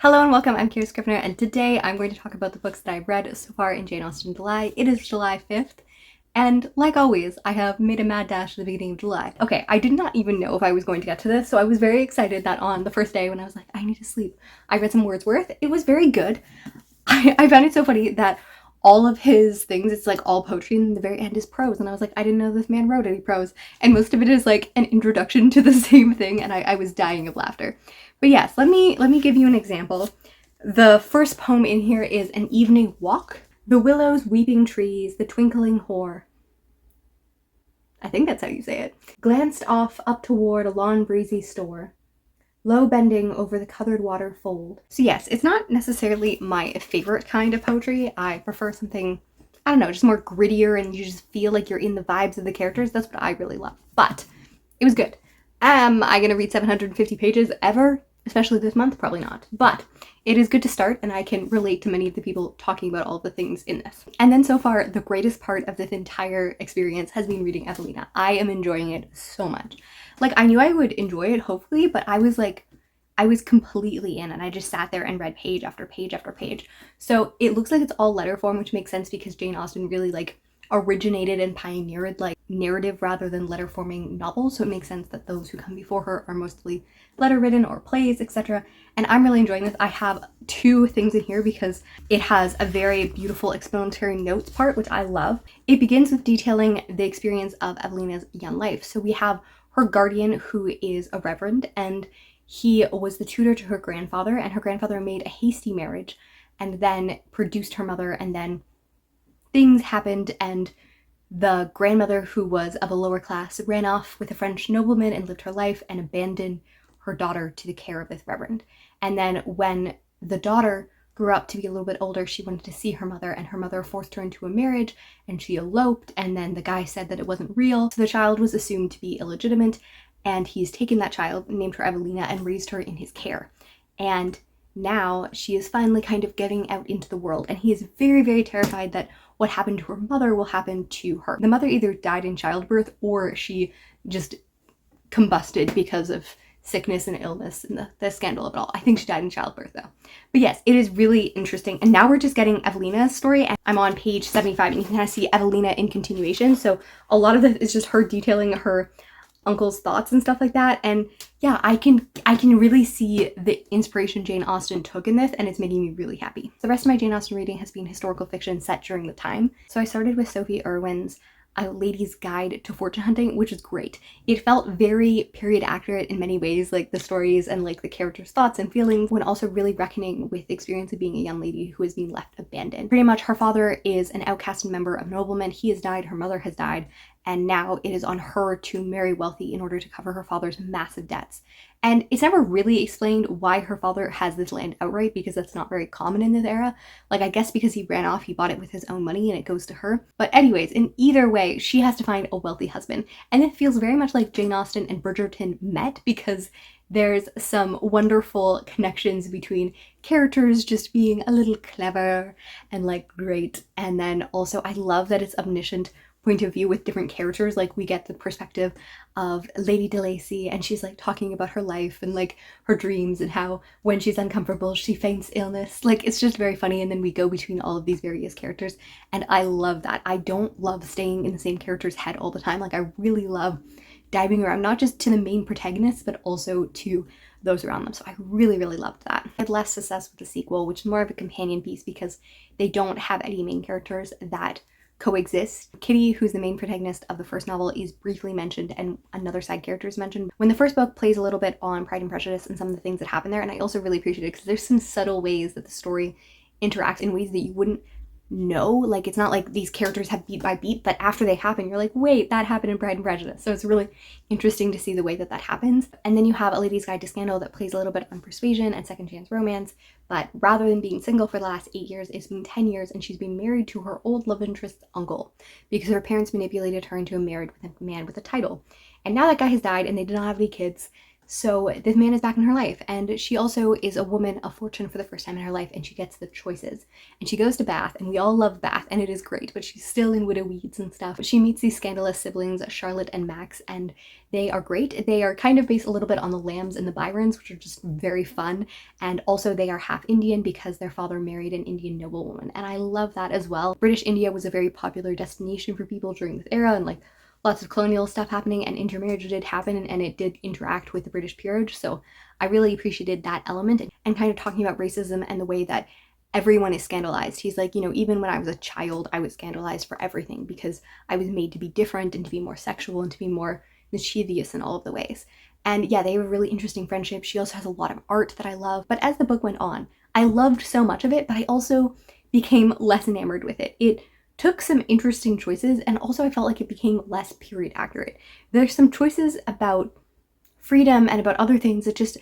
Hello and welcome, I'm Kira Scrivener, and today I'm going to talk about the books that I've read so far in Jane Austen July. It is July 5th, and like always, I have made a mad dash at the beginning of July. Okay, I did not even know if I was going to get to this, so I was very excited that on the first day when I was like, I need to sleep, I read some Wordsworth. It was very good. I found it so funny that all of his things, it's like all poetry, and the very end is prose, and I was like, I didn't know this man wrote any prose, and most of it is like an introduction to the same thing, and I was dying of laughter. But yes, let me give you an example. The first poem in here is An Evening Walk. The willows, weeping trees, the twinkling whore, I think that's how you say it, glanced off up toward a lawn breezy store, low bending over the coloured water fold. So yes, it's not necessarily my favorite kind of poetry. I prefer something, I don't know, just more grittier and you just feel like you're in the vibes of the characters. That's what I really love. But it was good. Am I gonna read 750 pages ever? Especially this month? Probably not. But it is good to start, and I can relate to many of the people talking about all the things in this. And then so far, the greatest part of this entire experience has been reading Evelina. I am enjoying it so much. Like, I knew I would enjoy it, hopefully, but I was completely in, and I just sat there and read page after page after page. So it looks like it's all letter form, which makes sense because Jane Austen really originated and pioneered narrative rather than letter forming novels, so it makes sense that those who come before her are mostly letter written or plays, etc. And I'm really enjoying this. I have two things in here because it has a very beautiful explanatory notes part, which I love. It begins with detailing the experience of Evelina's young life. So we have her guardian, who is a reverend, and he was the tutor to her grandfather, and her grandfather made a hasty marriage and then produced her mother, and then things happened and the grandmother, who was of a lower class, ran off with a French nobleman and lived her life and abandoned her daughter to the care of this reverend. And then when the daughter grew up to be a little bit older, she wanted to see her mother, and her mother forced her into a marriage and she eloped, and then the guy said that it wasn't real, so the child was assumed to be illegitimate, and he's taken that child, named her Evelina, and raised her in his care. And now she is finally kind of getting out into the world, and he is very, very terrified that what happened to her mother will happen to her. The mother either died in childbirth or she just combusted because of sickness and illness and the scandal of it all. I think she died in childbirth though. But yes, it is really interesting. And now we're just getting Evelina's story, and I'm on page 75, and you can kind of see Evelina in continuation. So a lot of this is just her detailing her uncle's thoughts and stuff like that. And yeah, I can really see the inspiration Jane Austen took in this, and it's making me really happy. The rest of my Jane Austen reading has been historical fiction set during the time. So I started with Sophie Irwin's A Lady's Guide to Fortune Hunting, which is great. It felt very period accurate in many ways, like the stories and like the characters' thoughts and feelings, when also really reckoning with the experience of being a young lady who is being left abandoned. Pretty much her father is an outcast member of noblemen. He has died, her mother has died, and now it is on her to marry wealthy in order to cover her father's massive debts. And it's never really explained why her father has this land outright, because that's not very common in this era. Like, I guess because he ran off, he bought it with his own money and it goes to her. But anyways, in either way, she has to find a wealthy husband. And it feels very much like Jane Austen and Bridgerton met, because there's some wonderful connections between characters just being a little clever and like great. And then also I love that it's omniscient point of view with different characters. Like, we get the perspective of Lady de Lacy, and she's like talking about her life and like her dreams and how when she's uncomfortable she feigns illness. Like, it's just very funny. And then we go between all of these various characters, and I love that. I don't love staying in the same character's head all the time. Like, I really love diving around, not just to the main protagonists but also to those around them. So I really, really loved that. I had less success with the sequel, which is more of a companion piece because they don't have any main characters that coexist. Kitty, who's the main protagonist of the first novel, is briefly mentioned, and another side character is mentioned. When the first book plays a little bit on Pride and Prejudice and some of the things that happen there, and I also really appreciate it because there's some subtle ways that the story interacts in ways that you wouldn't know. Like, it's not like these characters have beat by beat, but after they happen you're like, wait, that happened in Pride and Prejudice. So it's really interesting to see the way that that happens. And then you have A Lady's Guide to Scandal that plays a little bit on persuasion and second chance romance, but rather than being single for the last 8 years, it's been 10 years, and she's been married to her old love interest's uncle because her parents manipulated her into a marriage with a man with a title. And now that guy has died and they did not have any kids, So this man is back in her life, and she also is a woman of fortune for the first time in her life, and she gets the choices. And she goes to Bath, and we all love Bath, and it is great, but she's still in widow weeds and stuff. She meets these scandalous siblings, Charlotte and Max, and they are great. They are kind of based a little bit on the Lambs and the Byrons, which are just very fun. And also they are half Indian because their father married an Indian noblewoman, and I love that as well. British India was a very popular destination for people during this era, and like lots of colonial stuff happening, and intermarriage did happen, and it did interact with the British peerage. So I really appreciated that element, and kind of talking about racism and the way that everyone is scandalized. He's like, you know, even when I was a child, I was scandalized for everything because I was made to be different and to be more sexual and to be more mischievous in all of the ways. And yeah, they have a really interesting friendship. She also has a lot of art that I love. But as the book went on, I loved so much of it, but I also became less enamored with it. It took some interesting choices, and also I felt like it became less period accurate. There's some choices about freedom and about other things that just,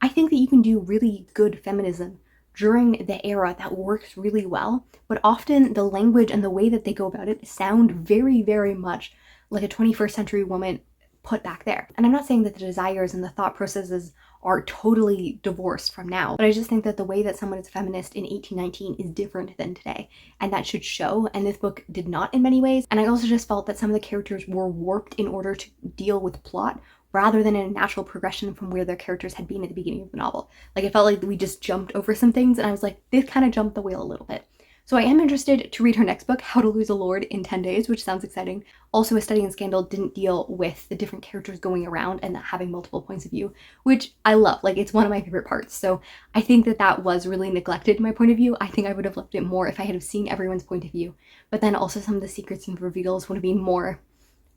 I think that you can do really good feminism during the era that works really well, but often the language and the way that they go about it sound very, very much like a 21st century woman put back there. And I'm not saying that the desires and the thought processes are totally divorced from now, but I just think that the way that someone is a feminist in 1819 is different than today, and that should show, and this book did not in many ways. And I also just felt that some of the characters were warped in order to deal with plot rather than in a natural progression from where their characters had been at the beginning of the novel. Like, it felt like we just jumped over some things, and I was like, this kind of jumped the wheel a little bit. So I am interested to read her next book, How to Lose a Lord in 10 Days, which sounds exciting. Also, A Study in Scandal didn't deal with the different characters going around and having multiple points of view, which I love. Like, it's one of my favorite parts. So I think that that was really neglected in my point of view. I think I would have loved it more if I had have seen everyone's point of view. But then also some of the secrets and reveals would have been more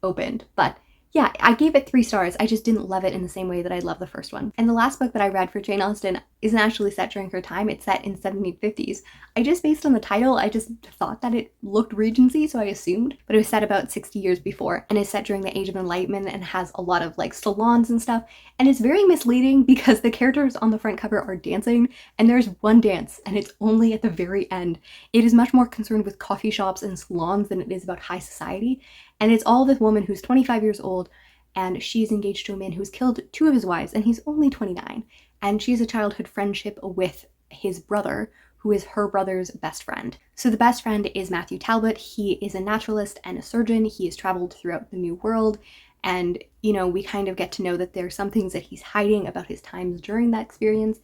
opened. But yeah, I gave it 3 stars. I just didn't love it in the same way that I love the first one. And the last book that I read for Jane Austen isn't actually set during her time. It's set in 1750s. I just, based on the title, I just thought that it looked Regency, so I assumed. But it was set about 60 years before, and is set during the Age of Enlightenment and has a lot of like salons and stuff. And it's very misleading because the characters on the front cover are dancing, and there's one dance, and it's only at the very end. It is much more concerned with coffee shops and salons than it is about high society. And it's all this woman who's 25 years old, and she's engaged to a man who's killed 2 of his wives, and he's only 29. And she has a childhood friendship with his brother, who is her brother's best friend. So the best friend is Matthew Talbot. He is a naturalist and a surgeon. He has traveled throughout the New World. And, you know, we kind of get to know that there are some things that he's hiding about his times during that experience.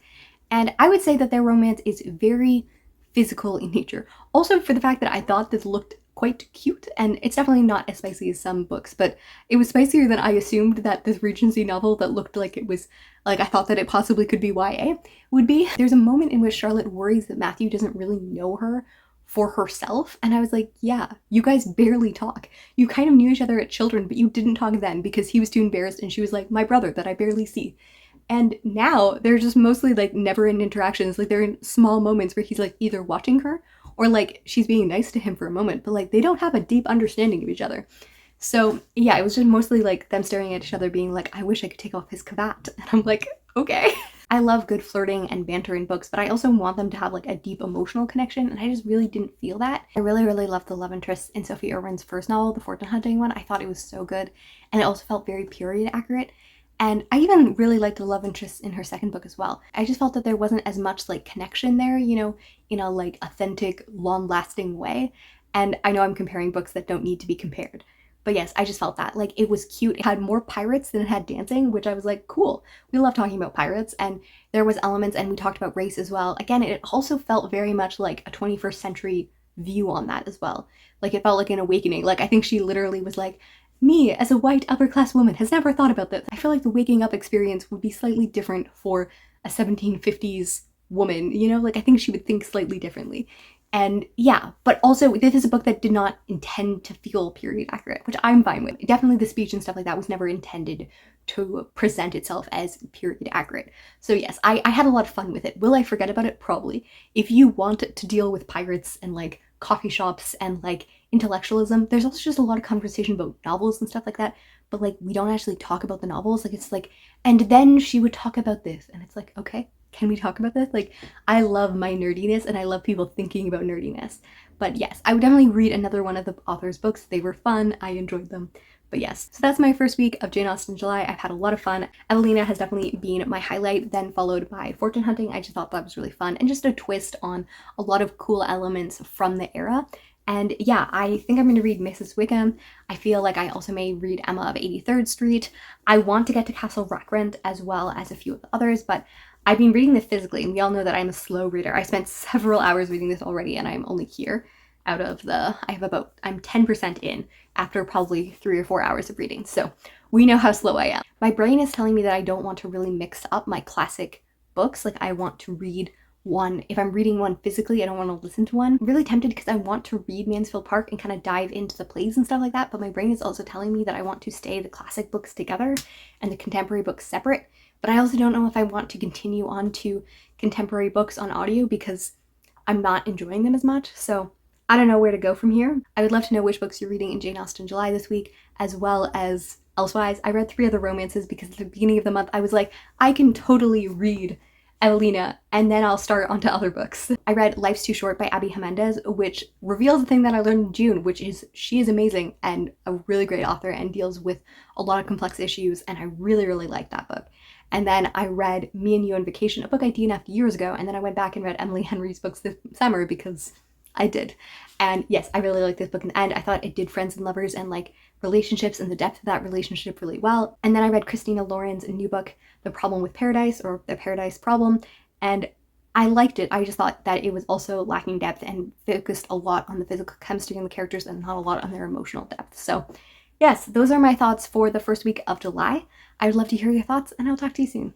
And I would say that their romance is very physical in nature. Also, for the fact that I thought this looked quite cute, and it's definitely not as spicy as some books, but it was spicier than I assumed that this Regency novel that looked like it was, like I thought that it possibly could be YA would be. There's a moment in which Charlotte worries that Matthew doesn't really know her for herself, and I was like, yeah, you guys barely talk. You kind of knew each other at children, but you didn't talk then because he was too embarrassed, and she was like, my brother that I barely see. And now they're just mostly like never in interactions. Like, they're in small moments where he's like either watching her or like she's being nice to him for a moment, but like they don't have a deep understanding of each other. So yeah, it was just mostly like them staring at each other being like, I wish I could take off his cravat. And I'm like, okay. I love good flirting and banter in books, but I also want them to have like a deep emotional connection, and I just really didn't feel that. I really, really loved the love interest in Sophie Irwin's first novel, the fortune hunting one. I thought it was so good, and it also felt very period accurate. And I even really liked the love interest in her second book as well. I just felt that there wasn't as much like connection there, you know, in a like authentic, long-lasting way. And I know I'm comparing books that don't need to be compared. But yes, I just felt that. Like, it was cute. It had more pirates than it had dancing, which I was like, cool. We love talking about pirates. And there was elements, and we talked about race as well. Again, it also felt very much like a 21st century view on that as well. Like, it felt like an awakening. Like, I think she literally was like, me, as a white upper-class woman, has never thought about this. I feel like the waking up experience would be slightly different for a 1750s woman, you know? Like, I think she would think slightly differently. And yeah, but also this is a book that did not intend to feel period accurate, which I'm fine with. Definitely the speech and stuff like that was never intended to present itself as period accurate. So yes, I had a lot of fun with it. Will I forget about it? Probably. If you want to deal with pirates and like coffee shops and like intellectualism, there's also just a lot of conversation about novels and stuff like that, but like we don't actually talk about the novels. Like, it's like, and then she would talk about this, and it's like, okay, can we talk about this? Like, I love my nerdiness, and I love people thinking about nerdiness. But yes, I would definitely read another one of the author's books. They were fun. I enjoyed them. But yes, so that's my first week of Jane Austen July. I've had a lot of fun. Evelina has definitely been my highlight, then followed by Fortune Hunting. I just thought that was really fun and just a twist on a lot of cool elements from the era. And yeah, I think I'm going to read Mrs. Wickham. I feel like I also may read Emma of 83rd Street. I want to get to Castle Rackrent as well as a few of the others, but I've been reading this physically, and we all know that I'm a slow reader. I spent several hours reading this already, and I'm only here out of the, I'm 10% in after probably 3 or 4 hours of reading. So we know how slow I am. My brain is telling me that I don't want to really mix up my classic books. Like I want to read one, if I'm reading one physically, I don't want to listen to one. I'm really tempted because I want to read Mansfield Park and kind of dive into the plays and stuff like that, but my brain is also telling me that I want to stay the classic books together and the contemporary books separate. But I also don't know if I want to continue on to contemporary books on audio because I'm not enjoying them as much. So I don't know where to go from here. I would love to know which books you're reading in Jane Austen July this week, as well as elsewise. I read 3 other romances because at the beginning of the month I was like, I can totally read Evelina, and then I'll start onto other books. I read Life's Too Short by Abby Jimenez, which reveals the thing that I learned in June, which is she is amazing and a really great author and deals with a lot of complex issues, and I really, really like that book. And then I read Me and You on Vacation, a book I DNF'd years ago, and then I went back and read Emily Henry's books this summer because I did. And yes, I really like this book in the end. I thought it did friends and lovers and like relationships and the depth of that relationship really well. And then I read Christina Lauren's new book, The Problem with Paradise, or The Paradise Problem, and I liked it. I just thought that it was also lacking depth and focused a lot on the physical chemistry and the characters and not a lot on their emotional depth. So yes, those are my thoughts for the first week of July. I would love to hear your thoughts, and I'll talk to you soon.